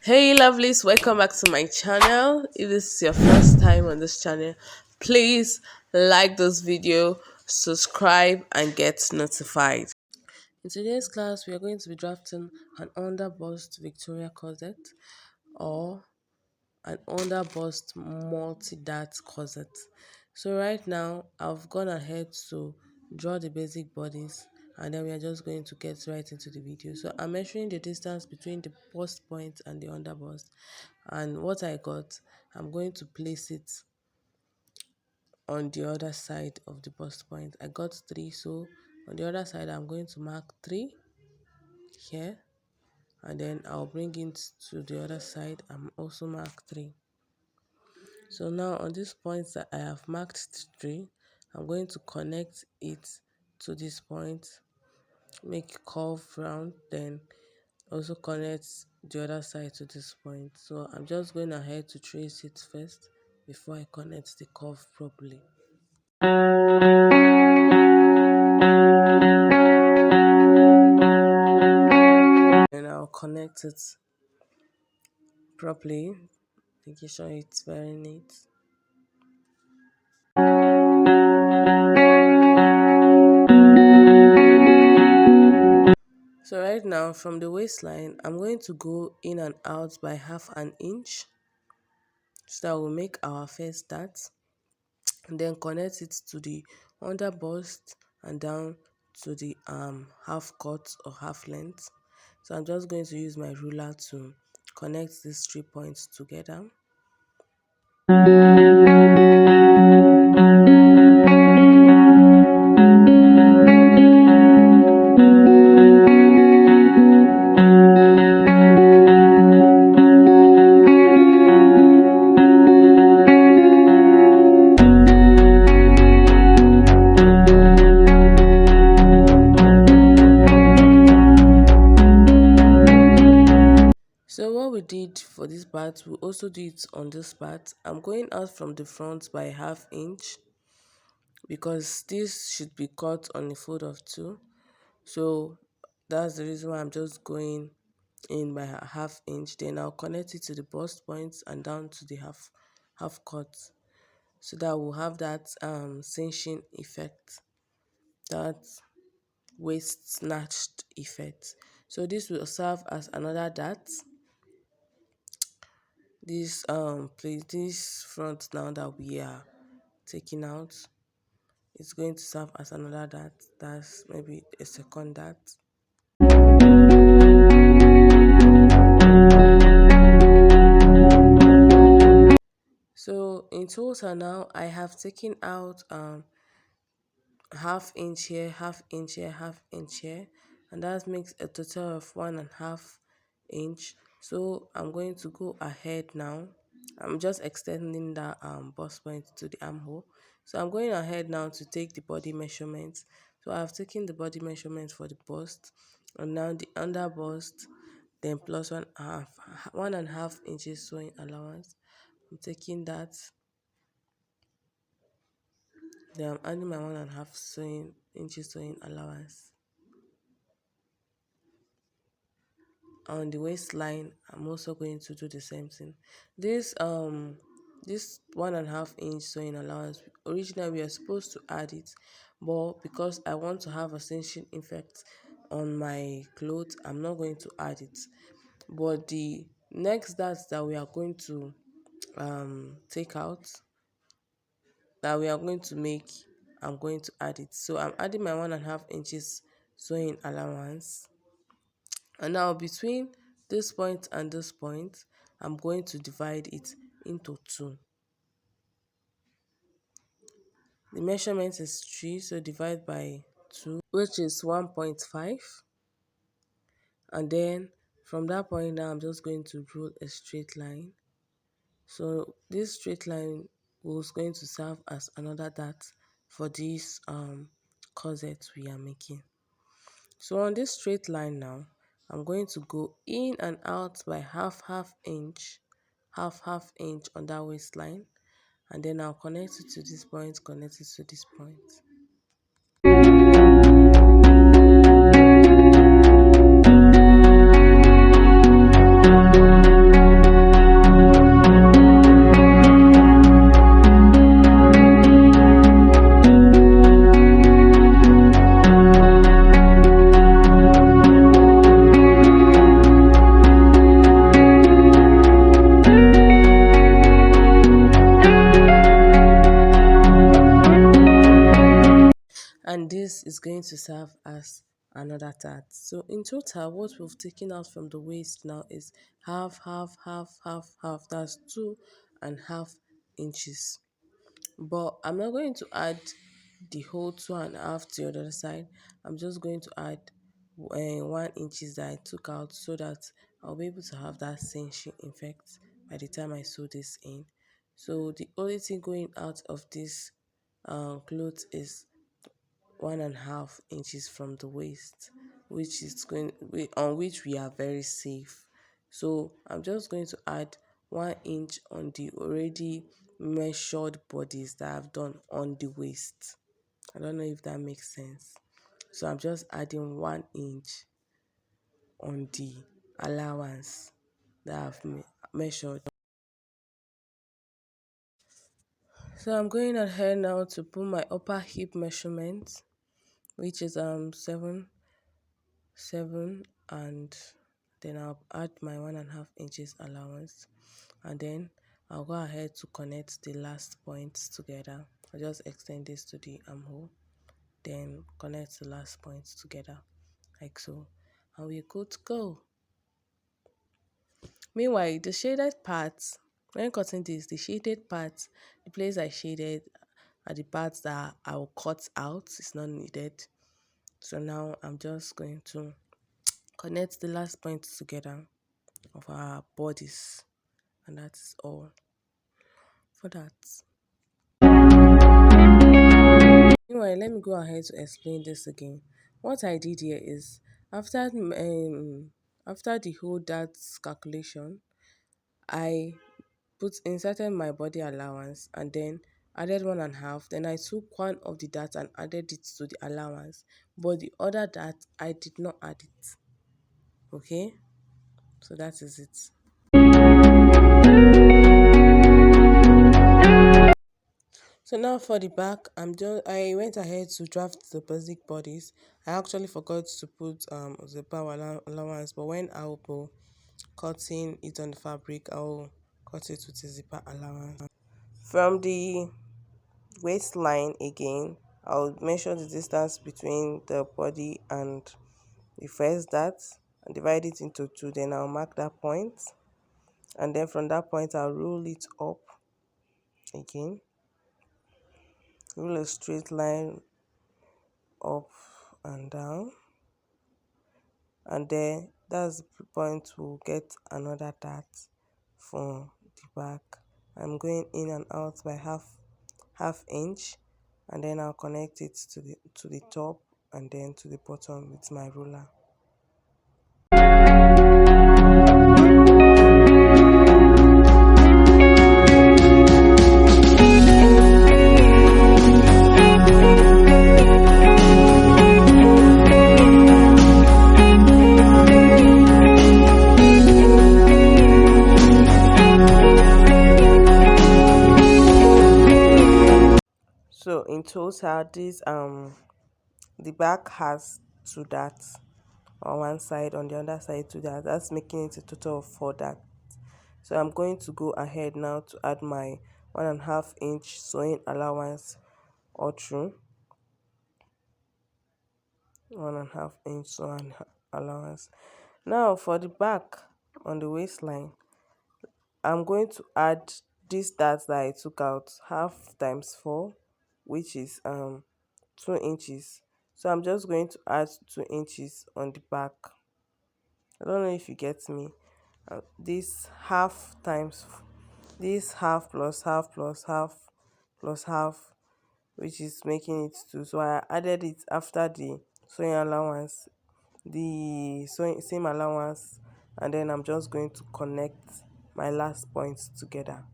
Hey lovelies, welcome back to my channel. If this is your first time on this channel, please like this video, subscribe and get notified. In today's class, we are going to be drafting an underbust Victoria corset or an underbust multi-dart corset. So right now, I've gone ahead to draw the basic bodies and then we are just going to get right into the video. So I'm measuring the distance between the bust point and the underbust, and what I got, I'm going to place it on the other side of the bust point. I got 3, so on the other side I'm going to mark 3 here, and then I'll bring it to the other side and also mark 3. So now on this point that I have marked 3, I'm going to connect it to this point, make curve round, then also connect the other side to this point. So I'm just going ahead to trace it first before I connect the curve properly. And I'll connect it properly, making sure it's very neat. So right now from the waistline, I'm going to go in and out by half an inch. So that will make our first dart, and then connect it to the under bust and down to the half cut or half length. So I'm just going to use my ruler to connect these 3 points together. So what we did for this part, we also do it on this part. I'm going out from the front by half inch because this should be cut on a fold of 2. So that's the reason why I'm just going in by a half inch. Then I'll connect it to the bust points and down to the half cut, so that we'll have that cinching effect, that waist snatched effect. So this will serve as another dart. This front now that we are taking out, it's going to serve as another dart. That's maybe a second dart. So in total now I have taken out half inch here, half inch here, half inch here, and that makes a total of 1.5 inch. So I'm going to go ahead now. I'm just extending that bust point to the armhole. So I'm going ahead now to take the body measurements. So I've taken the body measurement for the bust, and now the under bust, then plus 1.5 inches sewing allowance. I'm taking that. Then I'm adding my 1.5 inches sewing allowance. On the waistline, I'm also going to do the same thing. This 1.5 inch sewing allowance, originally we are supposed to add it, but because I want to have a cinching effect on my clothes, I'm not going to add it. But the next dart that we are going to take out, that we are going to make, I'm going to add it. So I'm adding my 1.5 inches sewing allowance, and now between this point and this point, I'm going to divide it into 2. The measurement is 3, so divide by 2, which is 1.5. And then from that point now, I'm just going to draw a straight line. So this straight line was going to serve as another dart for this corset we are making. So on this straight line now, I'm going to go in and out by half inch on that waistline, and then I'll connect it to this point, connect it to this point. this is going to serve as another dart. So in total, what we've taken out from the waist now is half, half, half, half, half. That's 2.5 inches. But I'm not going to add the whole 2.5 to the other side. I'm just going to add 1 inches that I took out, so that I'll be able to have that cinching effect by the time I sew this in. So the only thing going out of this cloth is 1.5 inches from the waist, which is on which we are very safe. So I'm just going to add 1 inch on the already measured bodies that I've done on the waist. I don't know if that makes sense. So I'm just adding 1 inch on the allowance that I've measured. So I'm going ahead now to put my upper hip measurement, which is 7, and then I'll add my 1.5 inches allowance, and then I'll go ahead to connect the last points together. I'll just extend this to the armhole, then connect the last points together like so, and we're good to go. Meanwhile, the shaded parts, when cutting this, the shaded parts, the place I shaded are the parts that I will cut out. It's not needed. So now I'm just going to connect the last points together of our bodies, and that is all for that. Meanwhile, let me go ahead to explain this again. What I did here is, after the whole that calculation, I inserted my body allowance and then added 1.5. Then I took one of the darts and added it to the allowance, but the other dart I did not add it. Okay, so that is it. So now for the back, I went ahead to draft the basic bodies. I actually forgot to put zipper allowance, but when I will be cutting it on the fabric, I will cut it with a zipper allowance. From the waistline again, I'll measure the distance between the body and the first dart and divide it into 2. Then I'll mark that point, and then from that point I'll roll it up again. Roll a straight line up and down, and then that's the point we'll get another dart for the back. I'm going in and out by half inch, and then I'll connect it to the top and then to the bottom with my ruler. So in total, this the back has 2 darts on one side, on the other side 2 darts. That's making it a total of 4 darts. So I'm going to go ahead now to add my 1.5 inch sewing allowance all through. 1.5 inch sewing allowance. Now for the back on the waistline, I'm going to add this dart that I took out, half times 4, which is 2 inches. So I'm just going to add 2 inches on the back. I don't know if you get me. This half times this half plus half plus half plus half, which is making it 2. So I added it after the sewing allowance, the same allowance, and then I'm just going to connect my last points together.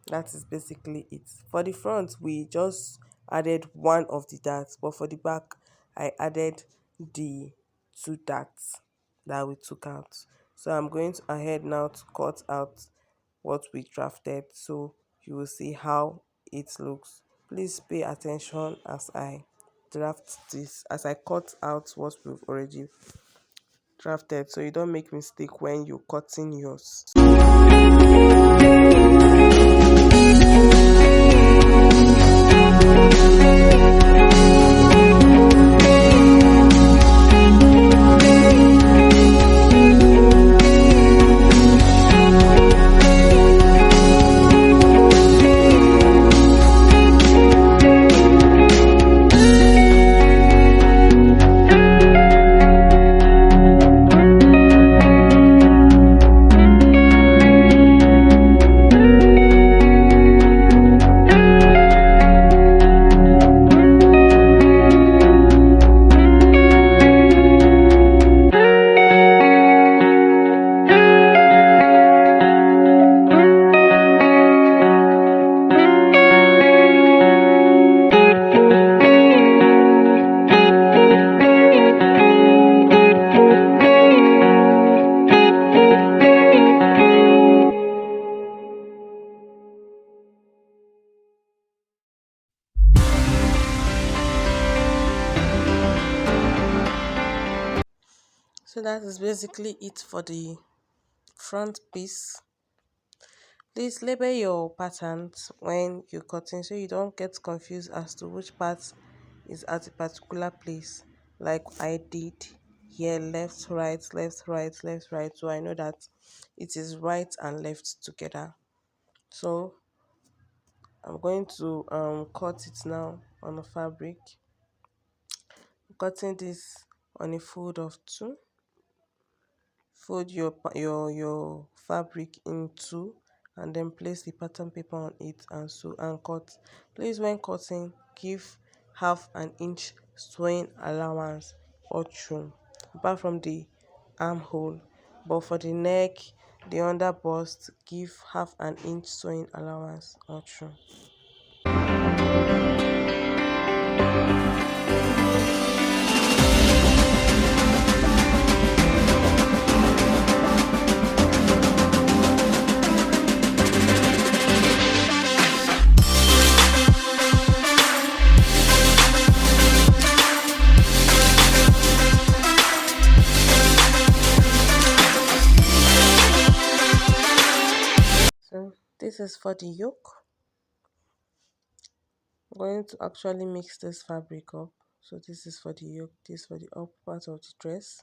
That is basically it. For the front, we just added one of the darts, but for the back, I added the 2 darts that we took out. So I'm going ahead now to cut out what we drafted, so you will see how it looks. Please pay attention as I draft this, as I cut out what we've already drafted, so you don't make mistake when you're cutting yours. So that is basically it for the front piece. Please label your patterns when you're cutting so you don't get confused as to which part is at a particular place, like I did here. Left, right, left, right, left, right, so I know that it is right and left together. So I'm going to cut it now on the fabric. I'm cutting this on a fold of two. Fold your fabric in two and then place the pattern paper on it and sew and cut. Please, when cutting, give half an inch sewing allowance or trim apart from the armhole, but for the neck, the under bust, give half an inch sewing allowance or trim. So this is for the yoke. I'm going to actually mix this fabric up. So this is for the yoke, this for the up part of the dress.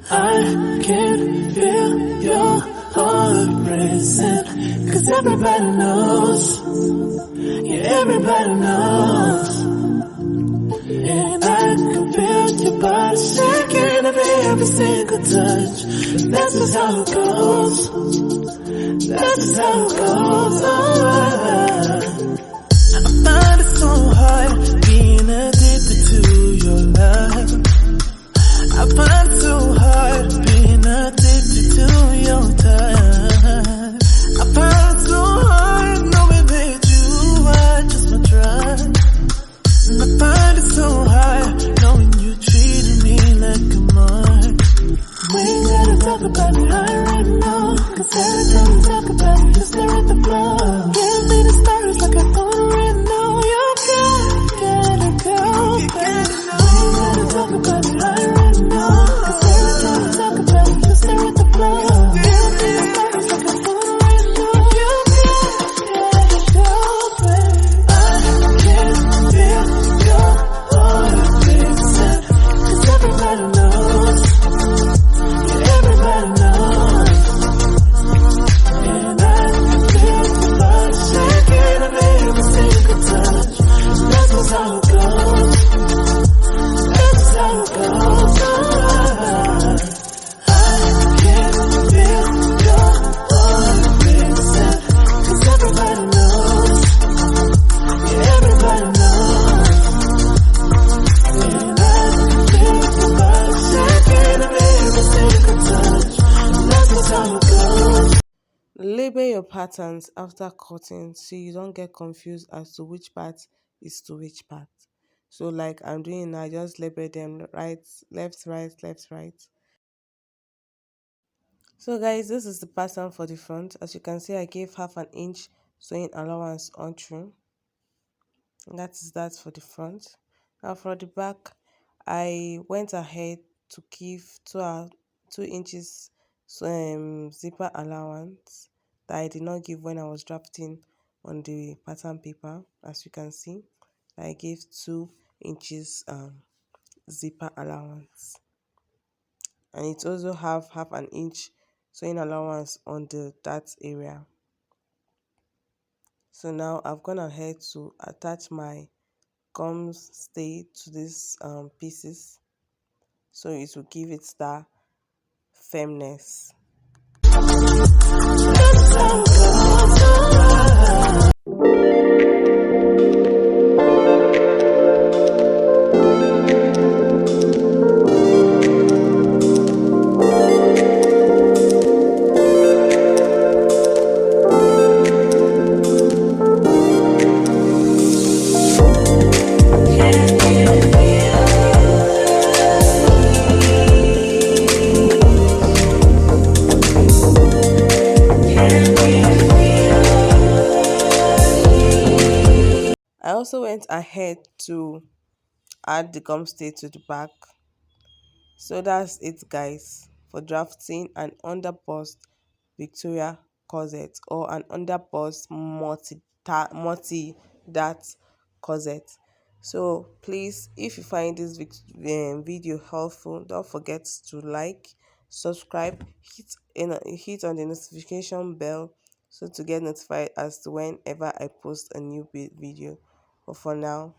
I can feel your heart racing, 'cause everybody knows, yeah, everybody knows. And I can feel your body shaking every single touch. That's just how it goes. That's just how it goes. I find it so hard being addicted to your love. I find it so hard being addicted to your touch. I find it so hard knowing that you are just my drug. And I find it so hard knowing you treated me like a mark. We ain't gotta talk about it right now, 'cause every time we talk about it, you stare at the floor. Give me the stars like I don't already know. You gotta go, baby. We ain't gotta talk about it right now, 'cause every time we talk about it, you stare at the floor. Give me the stars like I don't already know. You gotta go, baby. I can feel your heart racing, 'cause everybody knows, yeah, everybody knows. And I can feel your body shaking every single touch. That's just how it goes. That's just how it goes. I can feel your heart racing, 'cause everybody knows, yeah, everybody knows. And I can feel your body shaking every single touch. That's just how it goes. Label your patterns after cutting so you don't get confused as to which part is to which part. So like I'm doing now, I just label them right, left, right, left, right. So guys, this is the pattern for the front. As you can see, I gave half an inch sewing allowance on trim. And that is that for the front. Now for the back, I went ahead to give 2 inches zipper allowance that I did not give when I was drafting on the pattern paper. As you can see, I gave 2 inches zipper allowance, and it also have half an inch sewing allowance on the that area. So now I've gone ahead to attach my gum stay to these pieces, so it will give it that firmness. I also went ahead to add the gum stay to the back. So that's it, guys, for drafting an underbust Victoria corset or an underbust multi that corset. So please, if you find this video helpful, don't forget to like, subscribe, hit on the notification bell so to get notified as to whenever I post a new video. But for now,